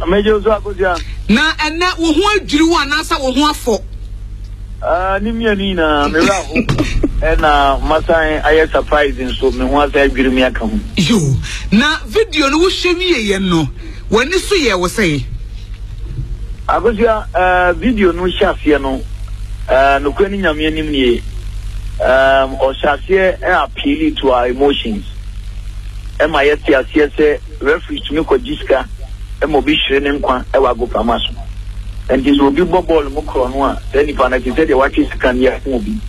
Major Zabuja. Na and that will hold you one answer or one for. Nimianina, Miraho, and Masai, I am surprising, so me was I give me a come. You now video no show me, no. When you see, I was say, I was your video no shafiano, no quenning a minimum, or shafia appeal to our emotions. And my STS referee to Miko Jiska, and Mobish and Kwa, I go Pamasu. And this will be Bobol Mokronwa. Then if I said the watches can hear movie.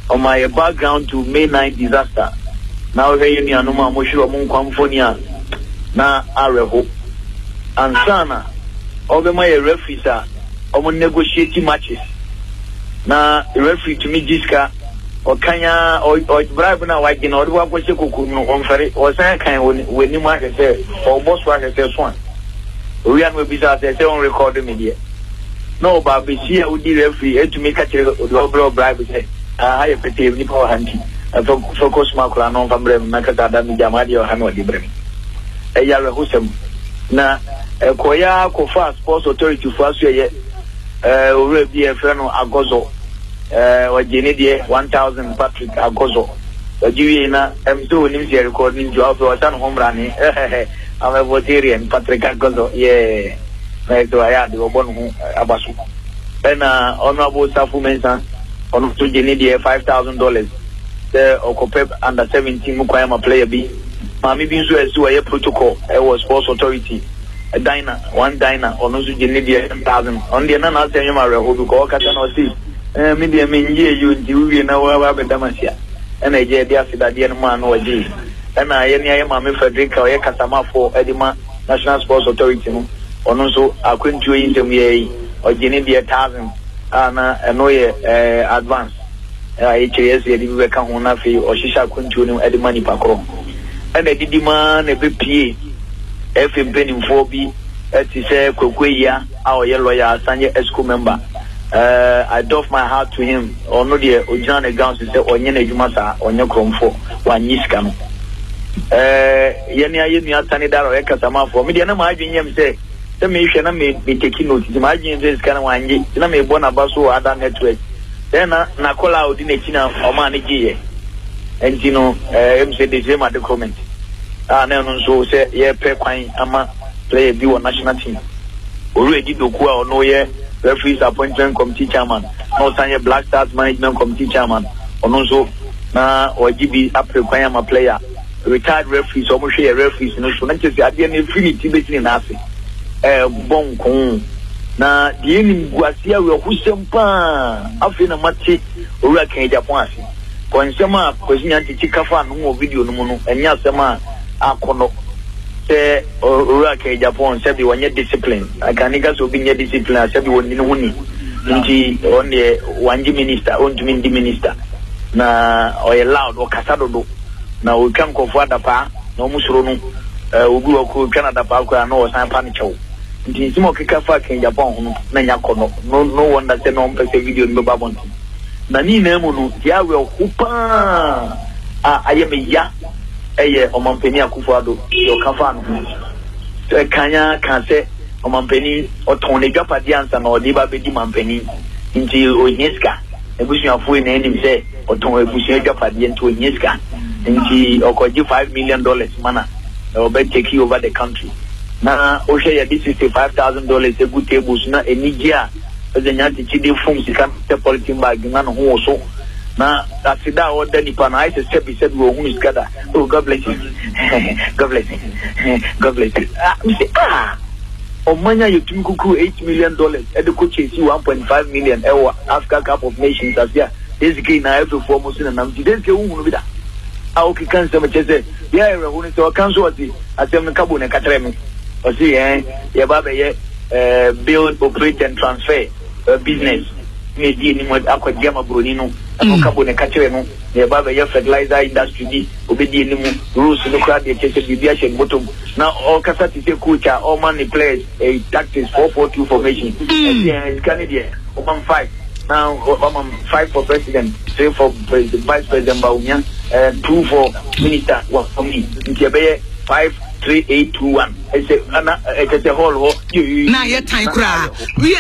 On my background to May 9 disaster. Now here you know Moshiro Monquamfonia. Na Areho. And Sana. Over my referees are negotiating matches. Na referee to me Jiska or Kanya or bribe now I can order what was your kuku on ferry or San kind when you might say or boss work as one. We are be that they don't record the media. No, but we see how the referee to make a overall bribe. I have a table for hunting. I focus Macron on from Macata, Jamadi or Hano de Brem. A Yara Husam. Na Koya Kofa Sports Authority for us, will be a friend of Agozo, or Genedia 1000 Patrick Agozo. Juina, I'm doing him recording job or some home running. I'm a Votarian, Patrick Agozo, yeah. Like I had the Obon Abasu. Then Honorable Safu Mensa on to Genedia $5,000. The Okopep under 17 Mukwayama player B. Mami Binsu as to a protocol. I was Sports Authority. A diner, one diner on to Genedia 1000. On the another Sayama who go Catano see. Maybe I mean, you know where Damasia. And I did the Asidian man or G. And I am Mammy Frederick or Katama for Edima National Sports Authority. On also I couldn't do intermediate or Genedia 1000 and no advance. HAS the account on a fee or Shisha couldn't do at the money pacro. And I did demand a BPA F in penny 4B at the Kokwea, our lawyer, Sanya Esco member. I doff my heart to him or no dear Ojana Gowns to say or Yene Jumasa or Nyokrom for 1 Yiskam. Yenia Yenia Sanida or Ekatama for me, and I didn't say. The mission may be taking notice. Imagine this kind of one. You may born a basso other network. Then Nakola out in a China or Manigi. And you know, MC the same at the comment. And so say, yeah, Pequine, Ama play a view on national team. Already do or no, yeah, referees appointment committee chairman, no sign Black Stars management committee chairman, or also or GB up require a player, retired referees, almost share referees, no, so not just the idea of infinity between nothing. Bon con na the enemy Guasia will Husempa after a match or a Japan. Consema, Cosina Chicafan, no video no mono, and Yasama Akono say or Japan said you want your discipline. I can niggas will be your discipline as everyone in Uni. Only one minister, on to mean the minister. Na or allowed or Casado. Now we can't go for the pa, no Musrono, Ugu Canada Park, and no San Panicho. It's more Kikafa in Japan, Nanyakono. No one that said no video in the Babon. Nani Nemunu, Yahweh Hoopa. I am a ya, a Omampenia Kufado, your Kafan. Kanya can say Omampeni or Tony Japadians and or Diba Bedi Mampeni into Uneska. A bush of food name say or Tony Bush Japadian to Uneska. Into Okoji $5 million mana or bet take you over the country. Na Osha, this is $5,000 a good tables na a Nigia as a Yanti Chidi forms the policy bag man who also. Na that's it out then upon I said we said who is gather. Oh, God bless you. God bless you. God bless you. Omanya Yutuku $8 million at the coach is 1.5 million Africa Cup of Nations as yeah. Basically now every 4 months and I'm today's with that. I can say, yeah, when it's our council at the Cabo and Catremi. Or see, yeah, Baba, build, operate, and transfer business. Maybe in what Aquajama Brunino, and Cabo and Catremo, yeah, Baba, fertilizer industry, obedient rules, no crowd, the Cheshire bottom. Now, all Casati Kucha, all money players, a tactics 442 formation. It's Canadian, open 5. Now, 5 for president, 3 for vice president Baumia, 2 for minister. Well, for me, 5 3821. It's a whole. Na ye time kra. We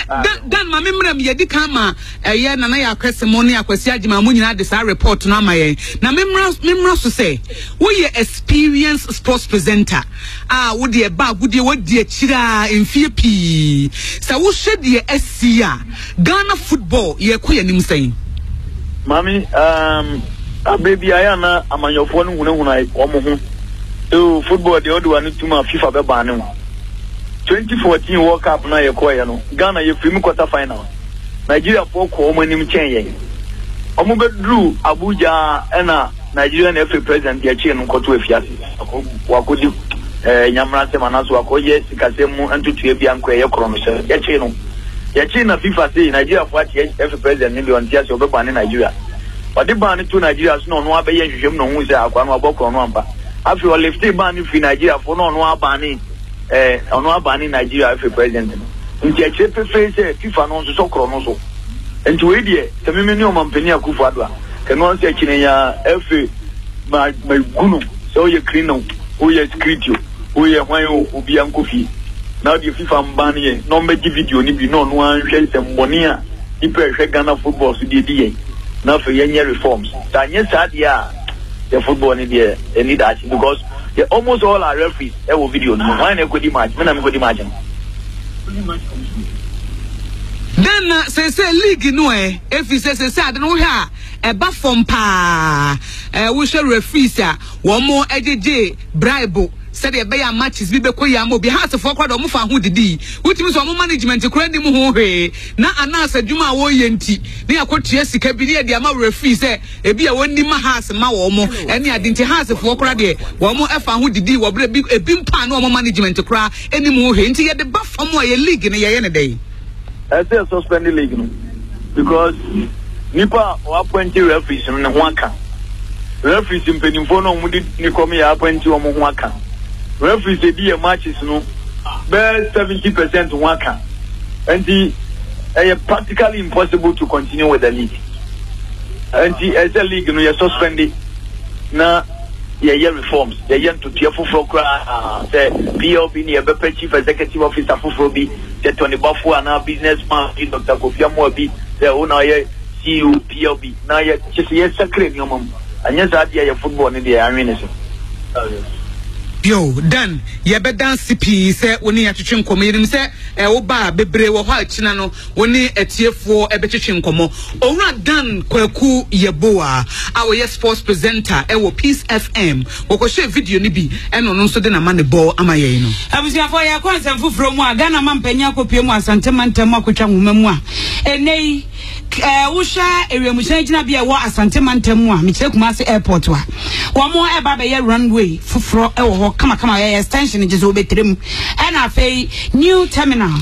dan ma memram ye di kama ye na ya kwesemo akwasi agima mu nyina de sa report na ma ye. Na memra so say we ye experienced sports presenter. Wo de ba wo de chira emfie pi. Sa wo hwe de asia Ghana football ye koye nim sen. Mami baby ayana amanyofo no hunahuna omo ho. Football the other one to my FIFA be ban 2014 World Cup na ye koye no Ghana ye film quarter final Nigeria for ko omo nim chen ye omo be drew Abuja na Nigerian FA president ye che no koto afiase wakodi nyamra se manaso akoye sikasemu antutu e bia nko ye kro no se ye che no ye che na FIFA say Nigeria for FA president ni be on tiase obe ban Nigeria odi ban to Nigeria so no abaye hwehwem no hu se akwa no obokro no amba after all lifted ban in Nigeria for no abani Nigeria after president nti achepe face FIFA no so kro no so nti we die tememe ni o mampani akufo adwa ke no se kine ya FA ma gunu so ye clean no o ye security o ye hwan obi ankofi na the FIFA ban ye no meji video ni bi no anhwe semboni a ipe hwe Ghana football so die die na for ye reforms ta nye sadia the football in there need that because almost all our referees have video no why na go di match me na me go di match then say league no if you say I don't know here e ba form pa we share referees wo mo ejeje bribe said e be ya matches bi be koyi am obi house for kwado mo fa ho didi wutimi so mo management kura ni mo ho hwe na anasa dwuma wo yenti ne yakotua sika bi ne de ama referee say e bi a woni ma house ma wo mo ene adinti house for kwada de wo mo efa ho didi wo bre bi ebi mpa na mo management kura eni mo hwe nti ye de ba fam a ye league ne ye ne dey I say suspend the league no because nipa o appoint referees no ho aka referees mpenimfo no mo di ni come ya appoint o mo ho aka referees dey be matches no be 70% waka and it's practically impossible to continue with the league and as a league no you suspend it na ye reforms ye to tiafo kra say PLB ni be chief executive officer for bi say Tony Bafo na businessman Dr. Kofi Amobi say una ye CEO PLB na ye secret ni omam anya za dia ye football ni dia anwene so yo dan ye be dance pi se woni atwetwe nkomo yirim se wo ba bebre wo ho akina no woni etiefo e be twetwe nkomo owura dan kwaku yeboa awo ye sports presenter e wo Peace FM wo ko share video ni bi eno no so de na mane ball amaye no abusiafo ya kwanza mfufuro mu aga na mampanya kopie mu asante mantem akotwa nwoma mu a enei usha eremushan gina bia wo asante mantem mu a mekire Kumasi airport wa wo mo e ba be ye runway fufuro e wo kama ya extension je so betrem and afei new terminal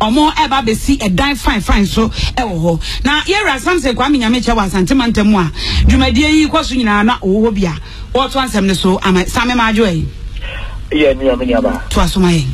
omo eba be see a die fine so e wo na yera samse kwa menyame che wa santema ntemu a dwumadie yi kwaso nyina na wo bia wo to ansem ne so same ma adwo yi ye ni amenya ba to asoma yi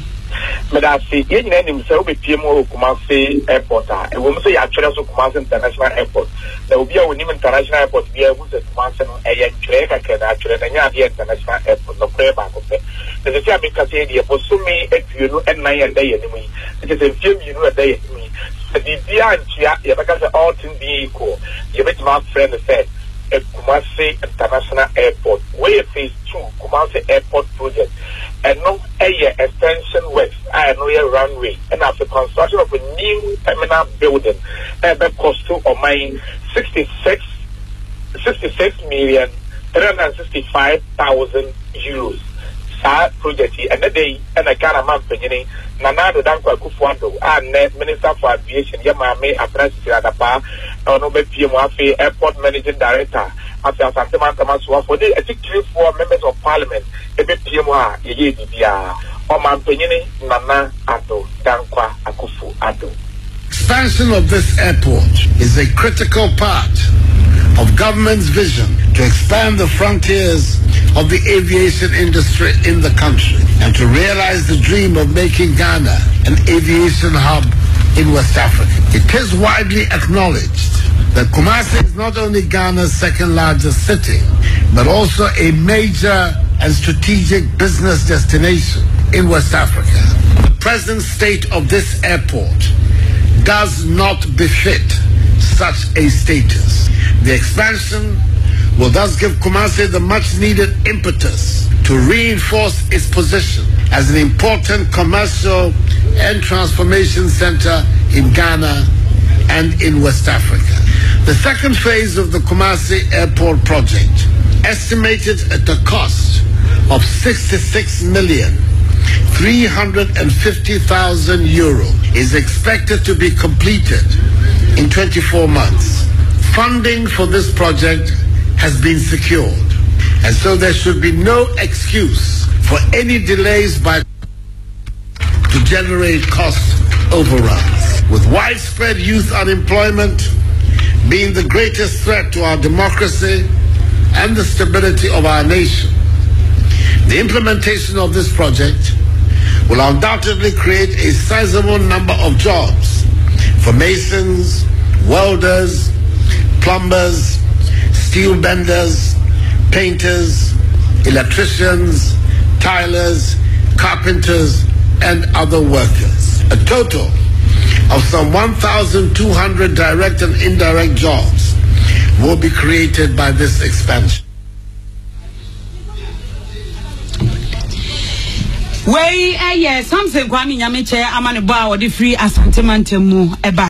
medasi ye nyina nim se obepie mu Kumasi airport a e wo mso ya twere so Kumasi international airport na obi a woni international airport bia hu se Kumasi no e ye twere kakra na twere na nya bia international airport no pre ba ko pe the say because the posumi etuenu ennan ye dey enimu yi it is a few you dey enimu yi the bia antia ye because all thing be equal ye bet my friend said Kumasi international airport where phase 2 Kumasi airport project and no extension works I know a runway and after construction of a new terminal building that cost to or mine 66,365,000 euros. That project and the day and I can't amount penny Nana the Danko Kufuado and Minister for Aviation Yamame Apprentice Adapa or no PMWAFE Airport Managing Director after Santama Tamaswa for the 3 members of Parliament a bit PMWA Yebia or Mampenini Nana Ado Dankwa Akufu Ado. Expansion of this airport is a critical part of government's vision to expand the frontiers of the aviation industry in the country and to realize the dream of making Ghana an aviation hub in West Africa. It is widely acknowledged that Kumasi is not only Ghana's second largest city, but also a major and strategic business destination in West Africa. The present state of this airport does not befit such a status. The expansion will thus give Kumasi the much needed impetus to reinforce its position as an important commercial and transformation center in Ghana and in West Africa. The second phase of the Kumasi Airport project, estimated at a cost of 66,350,000 euro, is expected to be completed in 24 months. Funding for this project has been secured, and so there should be no excuse for any delays to generate cost overruns. With widespread youth unemployment being the greatest threat to our democracy and the stability of our nation, the implementation of this project will undoubtedly create a sizable number of jobs for masons, welders, plumbers, steel benders, painters, electricians, tilers, carpenters, and other workers. A total of some 1,200 direct and indirect jobs will be created by this expansion. Yes, something Kwame Nyame che amane ba wo de free asante mantemu eba